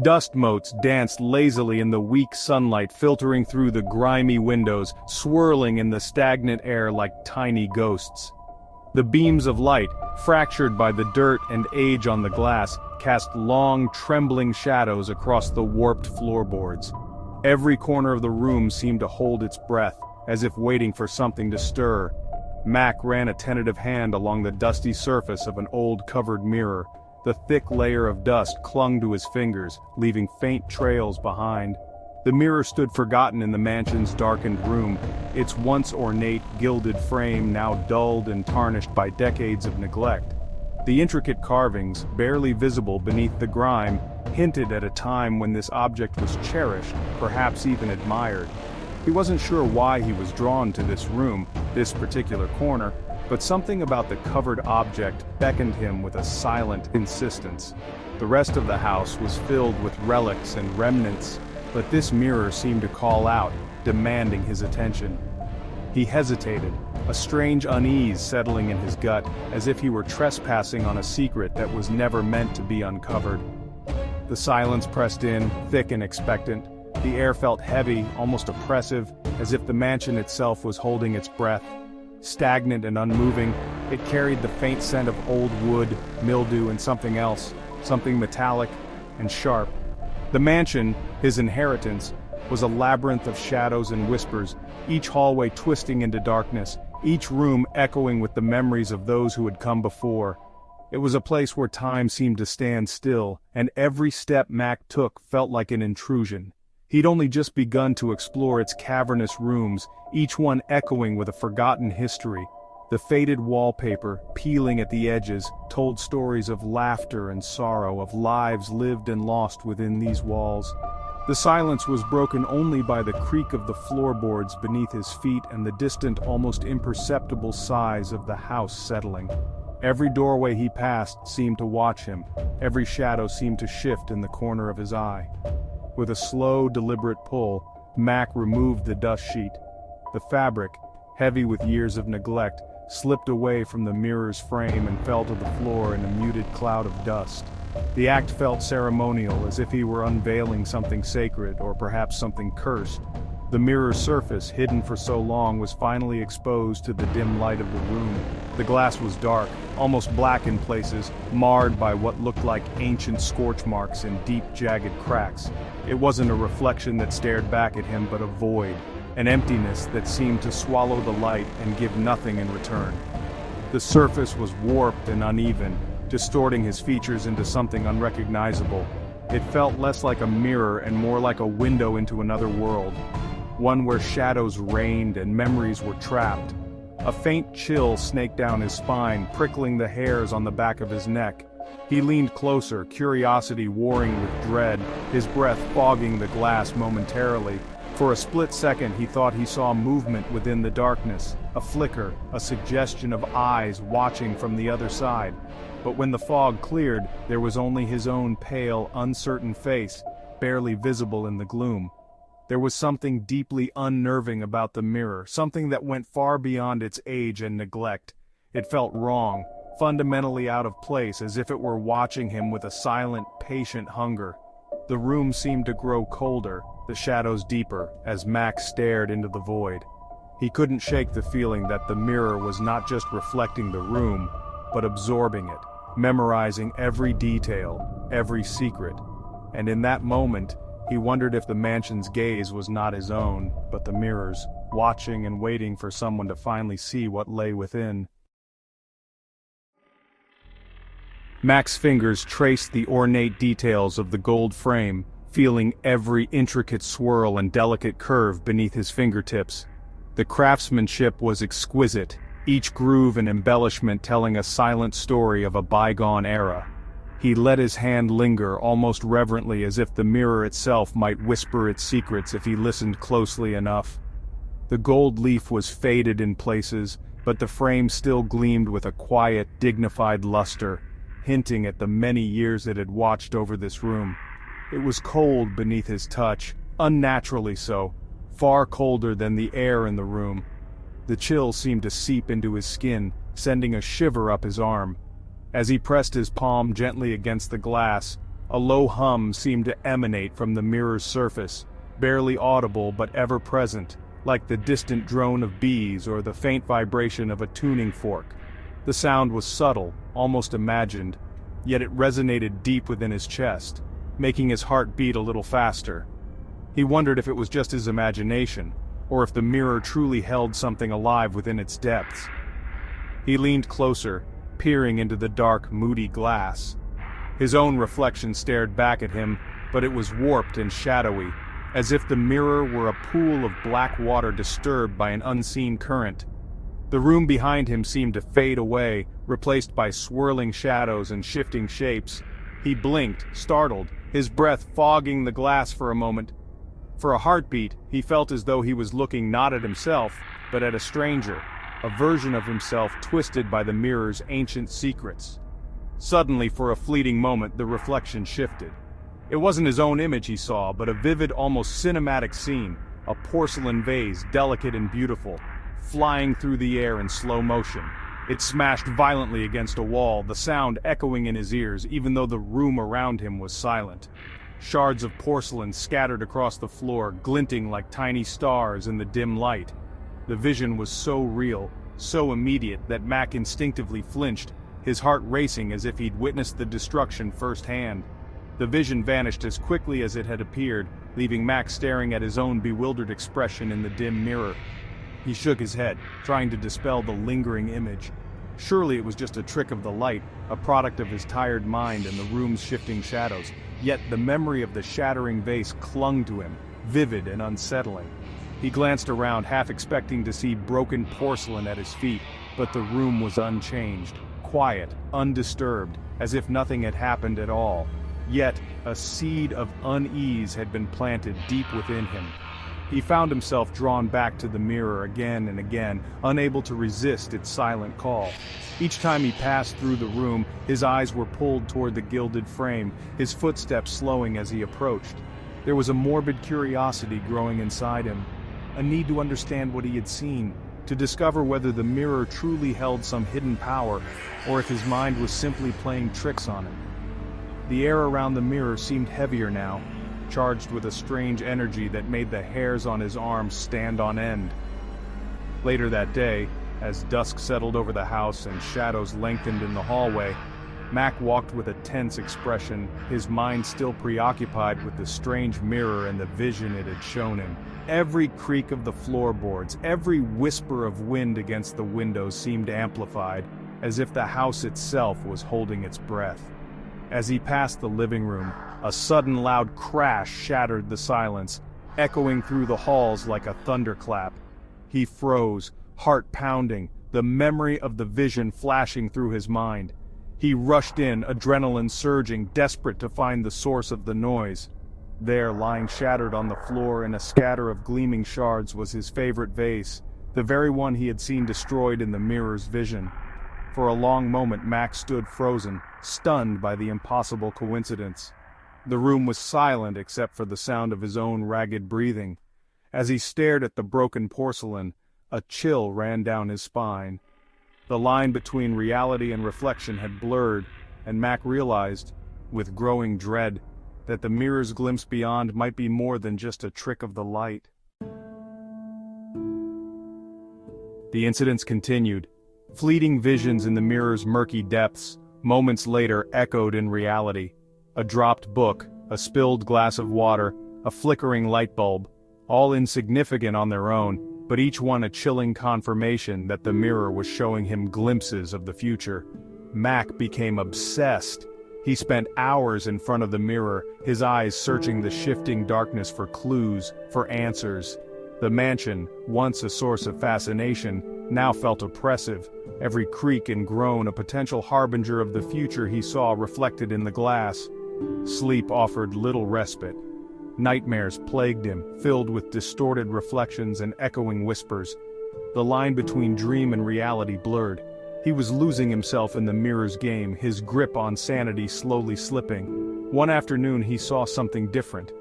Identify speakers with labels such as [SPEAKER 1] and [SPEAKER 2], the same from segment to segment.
[SPEAKER 1] Dust motes danced lazily in the weak sunlight filtering through the grimy windows, swirling in the stagnant air like tiny ghosts. The beams of light, fractured by the dirt and age on the glass, cast long, trembling shadows across the warped floorboards. Every corner of the room seemed to hold its breath, as if waiting for something to stir. Mac ran a tentative hand along the dusty surface of an old covered mirror. The thick layer of dust clung to his fingers, leaving faint trails behind. The mirror stood forgotten in the mansion's darkened room, its once ornate, gilded frame now dulled and tarnished by decades of neglect. The intricate carvings, barely visible beneath the grime, hinted at a time when this object was cherished, perhaps even admired. He wasn't sure why he was drawn to this room, this particular corner, but something about the covered object beckoned him with a silent insistence. The rest of the house was filled with relics and remnants, but this mirror seemed to call out, demanding his attention. He hesitated, a strange unease settling in his gut, as if he were trespassing on a secret that was never meant to be uncovered. The silence pressed in, thick and expectant. The air felt heavy, almost oppressive, as if the mansion itself was holding its breath. Stagnant and unmoving, it carried the faint scent of old wood, mildew, and something else, something metallic and sharp. The mansion, his inheritance, was a labyrinth of shadows and whispers, each hallway twisting into darkness, each room echoing with the memories of those who had come before. It was a place where time seemed to stand still, and every step Mac took felt like an intrusion. He'd only just begun to explore its cavernous rooms, each one echoing with a forgotten history. The faded wallpaper, peeling at the edges, told stories of laughter and sorrow, of lives lived and lost within these walls. The silence was broken only by the creak of the floorboards beneath his feet and the distant, almost imperceptible sighs of the house settling. Every doorway he passed seemed to watch him, every shadow seemed to shift in the corner of his eye. With a slow, deliberate pull, Mac removed the dust sheet. The fabric, heavy with years of neglect, slipped away from the mirror's frame and fell to the floor in a muted cloud of dust. The act felt ceremonial, as if he were unveiling something sacred, or perhaps something cursed. The mirror's surface, hidden for so long, was finally exposed to the dim light of the room. The glass was dark, almost black in places, marred by what looked like ancient scorch marks and deep, jagged cracks. It wasn't a reflection that stared back at him, but a void. An emptiness that seemed to swallow the light and give nothing in return. The surface was warped and uneven, distorting his features into something unrecognizable. It felt less like a mirror and more like a window into another world, one where shadows reigned and memories were trapped. A faint chill snaked down his spine, prickling the hairs on the back of his neck. He leaned closer, curiosity warring with dread, his breath fogging the glass momentarily. For a split second he thought he saw movement within the darkness, a flicker, a suggestion of eyes watching from the other side. But when the fog cleared, there was only his own pale, uncertain face, barely visible in the gloom. There was something deeply unnerving about the mirror, something that went far beyond its age and neglect. It felt wrong, fundamentally out of place, as if it were watching him with a silent, patient hunger. The room seemed to grow colder, the shadows deeper, as Max stared into the void. He couldn't shake the feeling that the mirror was not just reflecting the room, but absorbing it, memorizing every detail, every secret. And in that moment, he wondered if the mansion's gaze was not his own, but the mirror's, watching and waiting for someone to finally see what lay within. Mac's fingers traced the ornate details of the gold frame, feeling every intricate swirl and delicate curve beneath his fingertips. The craftsmanship was exquisite, each groove and embellishment telling a silent story of a bygone era. He let his hand linger almost reverently, as if the mirror itself might whisper its secrets if he listened closely enough. The gold leaf was faded in places, but the frame still gleamed with a quiet, dignified luster, hinting at the many years it had watched over this room. It was cold beneath his touch, unnaturally so, far colder than the air in the room. The chill seemed to seep into his skin, sending a shiver up his arm. As he pressed his palm gently against the glass, A low hum seemed to emanate from the mirror's surface, barely audible but ever present, like the distant drone of bees or the faint vibration of a tuning fork. The sound was subtle, almost imagined, yet it resonated deep within his chest, making his heart beat a little faster. He wondered if it was just his imagination, or if the mirror truly held something alive within its depths. He leaned closer, peering into the dark, moody glass. His own reflection stared back at him, but it was warped and shadowy, as if the mirror were a pool of black water disturbed by an unseen current. The room behind him seemed to fade away, replaced by swirling shadows and shifting shapes. He blinked, startled, his breath fogging the glass for a moment. For a heartbeat, he felt as though he was looking not at himself, but at a stranger, a version of himself twisted by the mirror's ancient secrets. Suddenly, for a fleeting moment, the reflection shifted. It wasn't his own image he saw, but a vivid, almost cinematic scene, a porcelain vase, delicate and beautiful, flying through the air in slow motion. It smashed violently against a wall, the sound echoing in his ears, even though the room around him was silent. Shards of porcelain scattered across the floor, glinting like tiny stars in the dim light. The vision was so real, so immediate, that Mac instinctively flinched, his heart racing as if he'd witnessed the destruction firsthand. The vision vanished as quickly as it had appeared, leaving Mac staring at his own bewildered expression in the dim mirror. He shook his head, trying to dispel the lingering image. Surely it was just a trick of the light, a product of his tired mind and the room's shifting shadows. Yet the memory of the shattering vase clung to him, vivid and unsettling. He glanced around, half expecting to see broken porcelain at his feet, but the room was unchanged, quiet, undisturbed, as if nothing had happened at all. Yet, a seed of unease had been planted deep within him. He found himself drawn back to the mirror again and again, unable to resist its silent call. Each time he passed through the room, his eyes were pulled toward the gilded frame, his footsteps slowing as he approached. There was a morbid curiosity growing inside him, a need to understand what he had seen, to discover whether the mirror truly held some hidden power, or if his mind was simply playing tricks on him. The air around the mirror seemed heavier now, charged with a strange energy that made the hairs on his arms stand on end. Later that day, as dusk settled over the house and shadows lengthened in the hallway, Mac walked with a tense expression, his mind still preoccupied with the strange mirror and the vision it had shown him. Every creak of the floorboards, every whisper of wind against the windows seemed amplified, as if the house itself was holding its breath. As he passed the living room, a sudden loud crash shattered the silence, echoing through the halls like a thunderclap. He froze, heart pounding, the memory of the vision flashing through his mind. He rushed in, adrenaline surging, desperate to find the source of the noise. There, lying shattered on the floor in a scatter of gleaming shards, was his favorite vase, the very one he had seen destroyed in the mirror's vision. For a long moment Mac stood frozen, stunned by the impossible coincidence. The room was silent except for the sound of his own ragged breathing. As he stared at the broken porcelain, a chill ran down his spine. The line between reality and reflection had blurred, and Mac realized, with growing dread, that the mirror's glimpse beyond might be more than just a trick of the light. The incidents continued. Fleeting visions in the mirror's murky depths, moments later echoed in reality. A dropped book, a spilled glass of water, a flickering light bulb, all insignificant on their own, but each one a chilling confirmation that the mirror was showing him glimpses of the future. Mac became obsessed. He spent hours in front of the mirror, his eyes searching the shifting darkness for clues, for answers. The mansion, once a source of fascination, now felt oppressive, every creak and groan a potential harbinger of the future he saw reflected in the glass. Sleep offered little respite. Nightmares plagued him, filled with distorted reflections and echoing whispers. The line between dream and reality blurred. He was losing himself in the mirror's game, his grip on sanity slowly slipping. One afternoon he saw something different.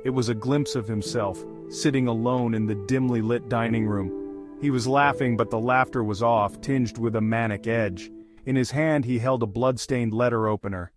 [SPEAKER 1] It was a glimpse of himself, sitting alone in the dimly lit dining room. He was laughing, but the laughter was off, tinged with a manic edge. In his hand he held a blood-stained letter opener.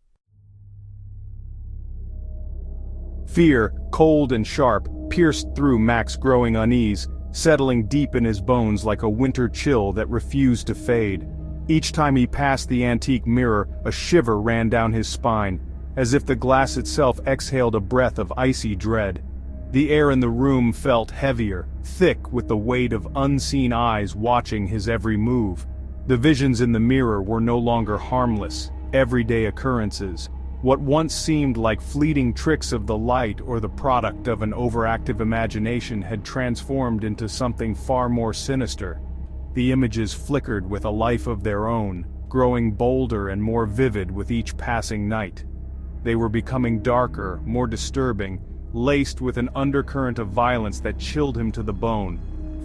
[SPEAKER 1] Fear, cold and sharp, pierced through Mac's growing unease, settling deep in his bones like a winter chill that refused to fade. Each time he passed the antique mirror, a shiver ran down his spine, as if the glass itself exhaled a breath of icy dread. The air in the room felt heavier, thick with the weight of unseen eyes watching his every move. The visions in the mirror were no longer harmless, everyday occurrences. What once seemed like fleeting tricks of the light or the product of an overactive imagination had transformed into something far more sinister. The images flickered with a life of their own, growing bolder and more vivid with each passing night. They were becoming darker, more disturbing, laced with an undercurrent of violence that chilled him to the bone.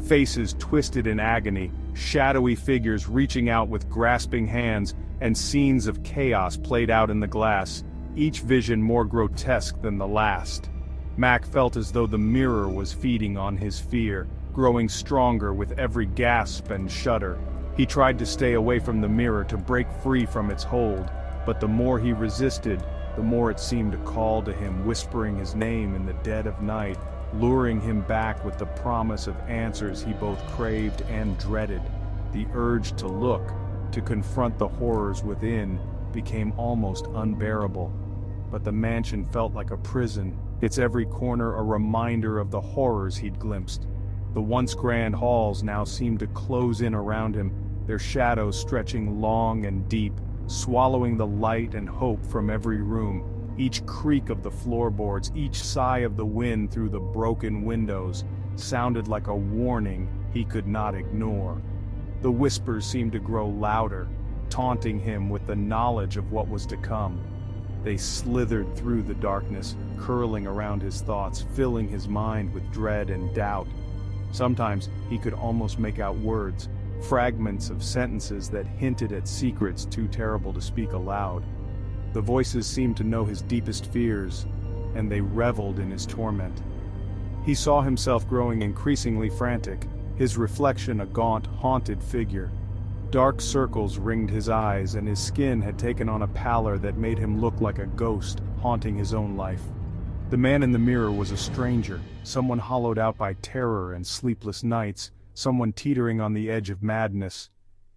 [SPEAKER 1] Faces twisted in agony, shadowy figures reaching out with grasping hands, and scenes of chaos played out in the glass, each vision more grotesque than the last. Mac felt as though the mirror was feeding on his fear, growing stronger with every gasp and shudder. He tried to stay away from the mirror to break free from its hold, but the more he resisted, the more it seemed to call to him, whispering his name in the dead of night, luring him back with the promise of answers he both craved and dreaded. The urge to look, to confront the horrors within, became almost unbearable. But the mansion felt like a prison, its every corner a reminder of the horrors he'd glimpsed. The once grand halls now seemed to close in around him, their shadows stretching long and deep, swallowing the light and hope from every room. Each creak of the floorboards, each sigh of the wind through the broken windows, sounded like a warning he could not ignore. The whispers seemed to grow louder, taunting him with the knowledge of what was to come. They slithered through the darkness, curling around his thoughts, filling his mind with dread and doubt. Sometimes he could almost make out words, fragments of sentences that hinted at secrets too terrible to speak aloud. The voices seemed to know his deepest fears, and they reveled in his torment. He saw himself growing increasingly frantic, his reflection a gaunt, haunted figure. Dark circles ringed his eyes, and his skin had taken on a pallor that made him look like a ghost haunting his own life. The man in the mirror was a stranger, someone hollowed out by terror and sleepless nights, someone teetering on the edge of madness.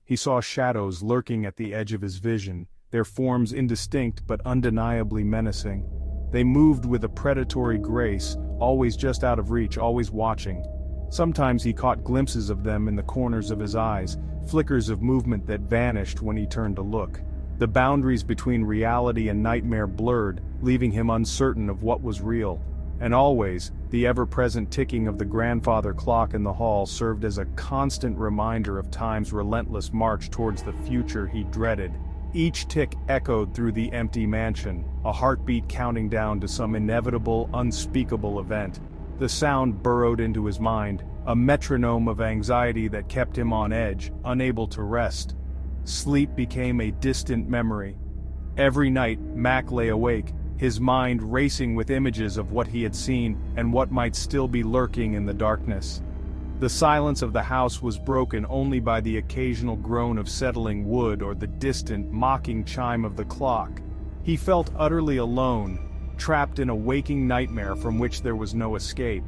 [SPEAKER 1] He saw shadows lurking at the edge of his vision, their forms indistinct but undeniably menacing. They moved with a predatory grace, always just out of reach, always watching. Sometimes he caught glimpses of them in the corners of his eyes, flickers of movement that vanished when he turned to look. The boundaries between reality and nightmare blurred, leaving him uncertain of what was real. And always, the ever-present ticking of the grandfather clock in the hall served as a constant reminder of time's relentless march towards the future he dreaded. Each tick echoed through the empty mansion, a heartbeat counting down to some inevitable, unspeakable event. The sound burrowed into his mind, a metronome of anxiety that kept him on edge, unable to rest. Sleep became a distant memory. Every night, Mac lay awake, his mind racing with images of what he had seen and what might still be lurking in the darkness. The silence of the house was broken only by the occasional groan of settling wood or the distant, mocking chime of the clock. He felt utterly alone, trapped in a waking nightmare from which there was no escape.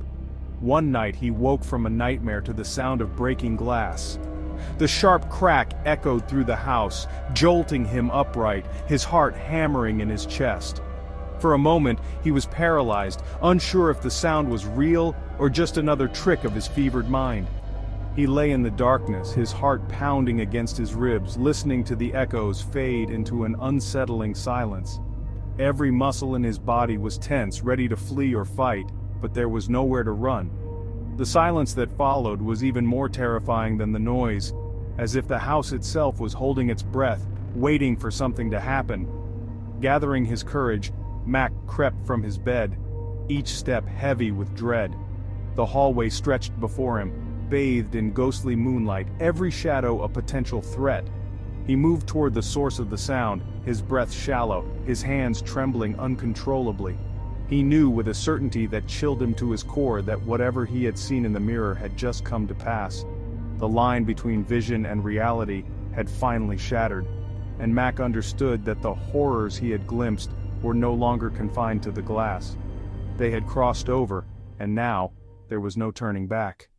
[SPEAKER 1] One night he woke from a nightmare to the sound of breaking glass. The sharp crack echoed through the house, jolting him upright, his heart hammering in his chest. For a moment, he was paralyzed, unsure if the sound was real or just another trick of his fevered mind. He lay in the darkness, his heart pounding against his ribs, listening to the echoes fade into an unsettling silence. Every muscle in his body was tense, ready to flee or fight, but there was nowhere to run. The silence that followed was even more terrifying than the noise, as if the house itself was holding its breath, waiting for something to happen. Gathering his courage, Mac crept from his bed, each step heavy with dread. The hallway stretched before him, bathed in ghostly moonlight, every shadow a potential threat. He moved toward the source of the sound, his breath shallow, his hands trembling uncontrollably. He knew with a certainty that chilled him to his core that whatever he had seen in the mirror had just come to pass. The line between vision and reality had finally shattered, and Mac understood that the horrors he had glimpsed were no longer confined to the glass. They had crossed over, and now, there was no turning back.